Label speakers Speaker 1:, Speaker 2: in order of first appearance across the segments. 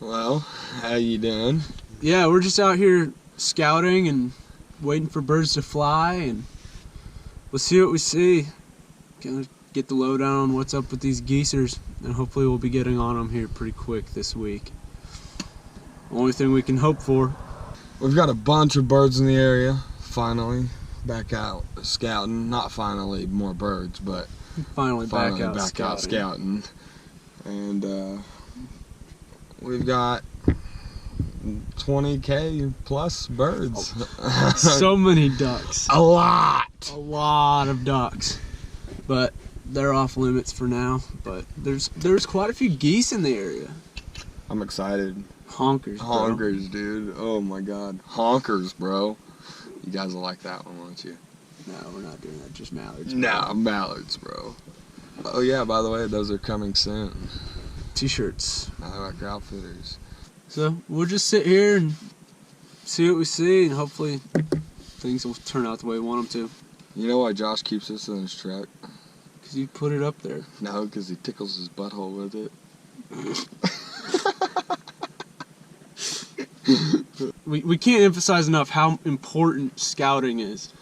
Speaker 1: Well, how you doing?
Speaker 2: Yeah, we're just out here scouting and waiting for birds to fly, and we'll see what we see. Gonna get the lowdown on what's up with these geesers, and hopefully we'll be getting on them here pretty quick this week. Only thing we can hope for.
Speaker 1: We've got a bunch of birds in the area, finally. Back out scouting. Not finally more birds, but
Speaker 2: Finally back
Speaker 1: finally
Speaker 2: out
Speaker 1: back
Speaker 2: scouting.
Speaker 1: out scouting. And we've got 20K plus birds.
Speaker 2: So many ducks.
Speaker 1: A lot
Speaker 2: of ducks. But they're off limits for now. But there's quite a few geese in the area.
Speaker 1: I'm excited.
Speaker 2: Honkers, bro.
Speaker 1: Honkers, dude. Oh my god. Honkers, bro. You guys will like that one, won't you?
Speaker 2: No, we're not doing that. Just mallards. Bro.
Speaker 1: No, mallards, bro. Oh yeah, by the way, those are coming soon.
Speaker 2: T-shirts.
Speaker 1: MallyWackerOutfitters.
Speaker 2: So we'll just sit here and see what we see, and hopefully things will turn out the way we want them to.
Speaker 1: You know why Josh keeps this in his truck?
Speaker 2: Because you put it up there.
Speaker 1: No, because he tickles his butthole with it.
Speaker 2: We can't emphasize enough how important scouting is.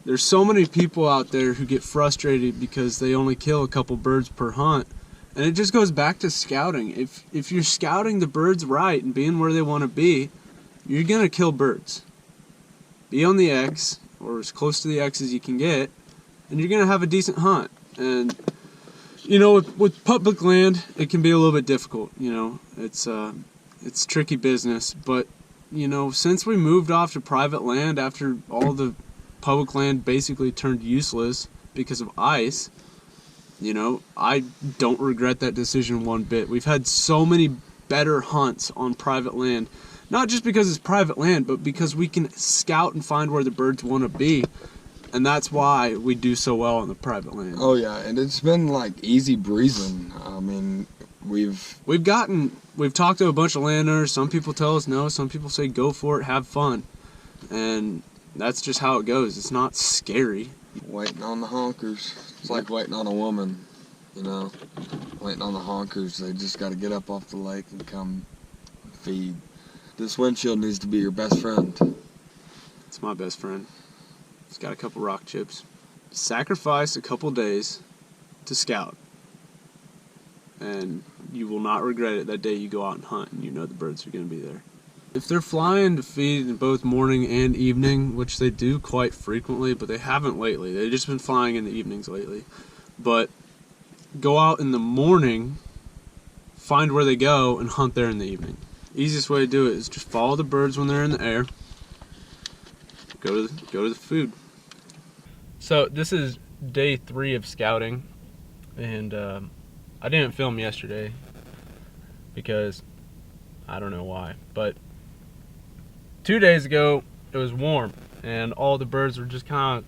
Speaker 2: There's so many people out there who get frustrated because they only kill a couple birds per hunt. And it just goes back to scouting. If you're scouting the birds right and being where they want to be, you're going to kill birds. Be on the X, or as close to the X as you can get, and you're going to have a decent hunt. And, you know, with public land, it can be a little bit difficult. You know, it's tricky business. But, you know, since we moved off to private land after all the public land basically turned useless because of ice, you know, I don't regret that decision one bit. We've had so many better hunts on private land, not just because it's private land, but because we can scout and find where the birds want to be, and that's why we do so well on the private land.
Speaker 1: Oh yeah, and it's been like easy breezing. I mean, we've
Speaker 2: talked to a bunch of landowners. Some people tell us no, some people say go for it, have fun, and that's just how it goes. It's not scary.
Speaker 1: Waiting on the honkers. It's like waiting on a woman, you know. Waiting on the honkers. They just got to get up off the lake and come feed. This windshield needs to be your best friend.
Speaker 2: It's my best friend. It's got a couple rock chips. Sacrifice a couple days to scout, and you will not regret it that day you go out and hunt and you know the birds are going to be there. If they're flying to feed in both morning and evening, which they do quite frequently, but they haven't lately. They've just been flying in the evenings lately. But go out in the morning, find where they go, and hunt there in the evening. Easiest way to do it is just follow the birds when they're in the air. Go to the food. So this is day 3 of scouting, and I didn't film yesterday because I don't know why, but 2 days ago, it was warm, and all the birds were just kind of,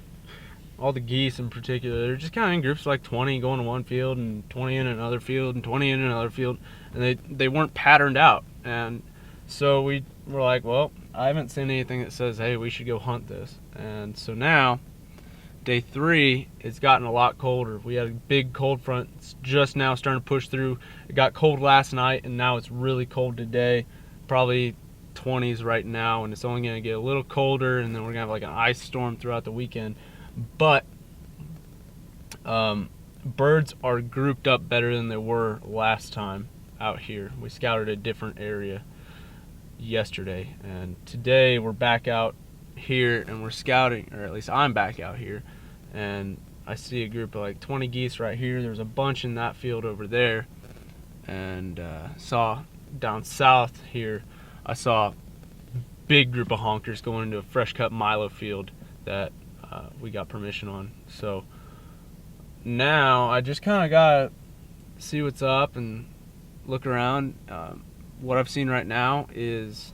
Speaker 2: all the geese in particular, they're just kind of in groups of like 20 going to one field, and 20 in another field, and 20 in another field, and they weren't patterned out. And so we were like, well, I haven't seen anything that says, hey, we should go hunt this. And so now, day 3, it's gotten a lot colder. We had a big cold front. It's just now starting to push through. It got cold last night, and now it's really cold today. Probably 20s right now, and it's only going to get a little colder, and then we're going to have like an ice storm throughout the weekend. But birds are grouped up better than they were last time out here. We scouted a different area yesterday, and today we're back out here and we're scouting, or at least I'm back out here, and I see a group of like 20 geese right here. There's a bunch in that field over there, and saw down south here, I saw a big group of honkers going into a fresh cut milo field that we got permission on. So now I just kind of gotta see what's up and look around. What I've seen right now is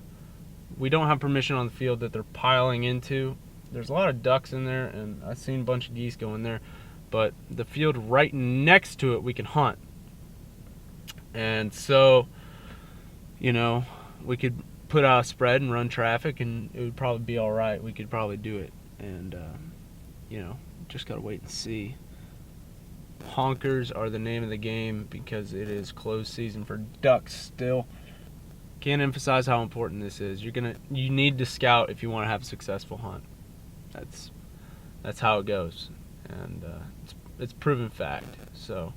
Speaker 2: we don't have permission on the field that they're piling into. There's a lot of ducks in there, and I've seen a bunch of geese go in there, but the field right next to it we can hunt. And so, you know, we could put out a spread and run traffic, and it would probably be all right. We could probably do it, and you know, just gotta wait and see. Honkers are the name of the game because it is closed season for ducks still. Can't emphasize how important this is. You need to scout if you want to have a successful hunt. That's how it goes, and it's proven fact. So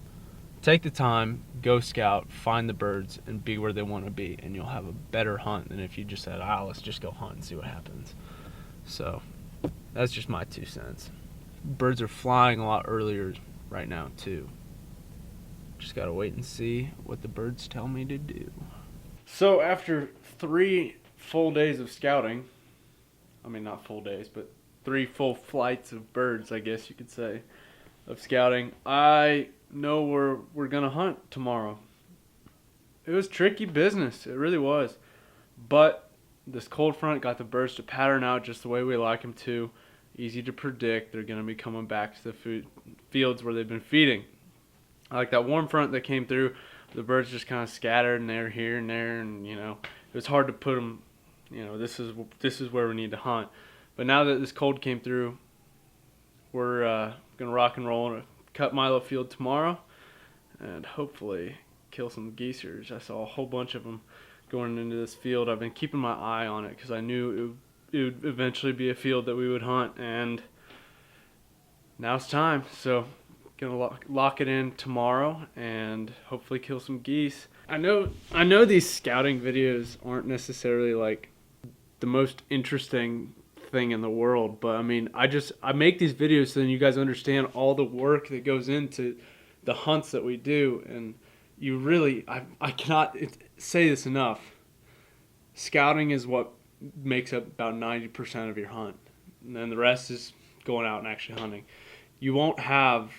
Speaker 2: take the time, go scout, find the birds, and be where they want to be, and you'll have a better hunt than if you just said, let's just go hunt and see what happens. So that's just my 2 cents. Birds are flying a lot earlier right now too. Just gotta wait and see what the birds tell me to do. So after 3 full days of scouting, I mean not full days, but 3 full flights of birds, I guess you could say, of scouting, I know we're gonna hunt tomorrow. It was tricky business, it really was, but this cold front got the birds to pattern out just the way we like them to. Easy to predict. They're gonna be coming back to the fields where they've been feeding. Like that warm front that came through, the birds just kind of scattered and they're here and there, and it was hard to put them. This is where we need to hunt. But now that this cold came through, we're gonna rock and roll and cut Milo field tomorrow, and hopefully kill some geesers. I saw a whole bunch of them going into this field. I've been keeping my eye on it because I knew it would eventually be a field that we would hunt, and now it's time. So gonna lock it in tomorrow and hopefully kill some geese. I know these scouting videos aren't necessarily like the most interesting thing in the world, but I mean, I make these videos so then you guys understand all the work that goes into the hunts that we do, and you really, I cannot say this enough. Scouting is what makes up about 90% of your hunt, and then the rest is going out and actually hunting. You won't have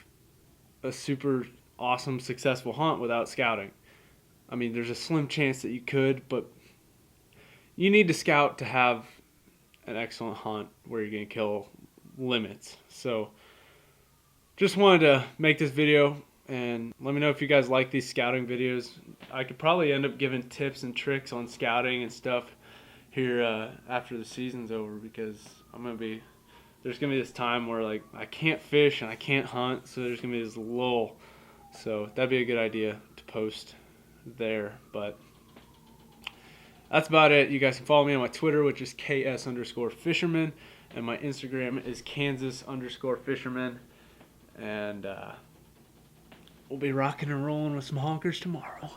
Speaker 2: a super awesome successful hunt without scouting. I mean, there's a slim chance that you could, but you need to scout to have an excellent hunt where you're going to kill limits. So just wanted to make this video, and let me know if you guys like these scouting videos. I could probably end up giving tips and tricks on scouting and stuff here after the season's over, because there's gonna be this time where like I can't fish and I can't hunt, so there's gonna be this lull. So that'd be a good idea to post there. But that's about it. You guys can follow me on my Twitter, which is KS_fisherman, and my Instagram is Kansas_fisherman. And we'll be rocking and rolling with some honkers tomorrow.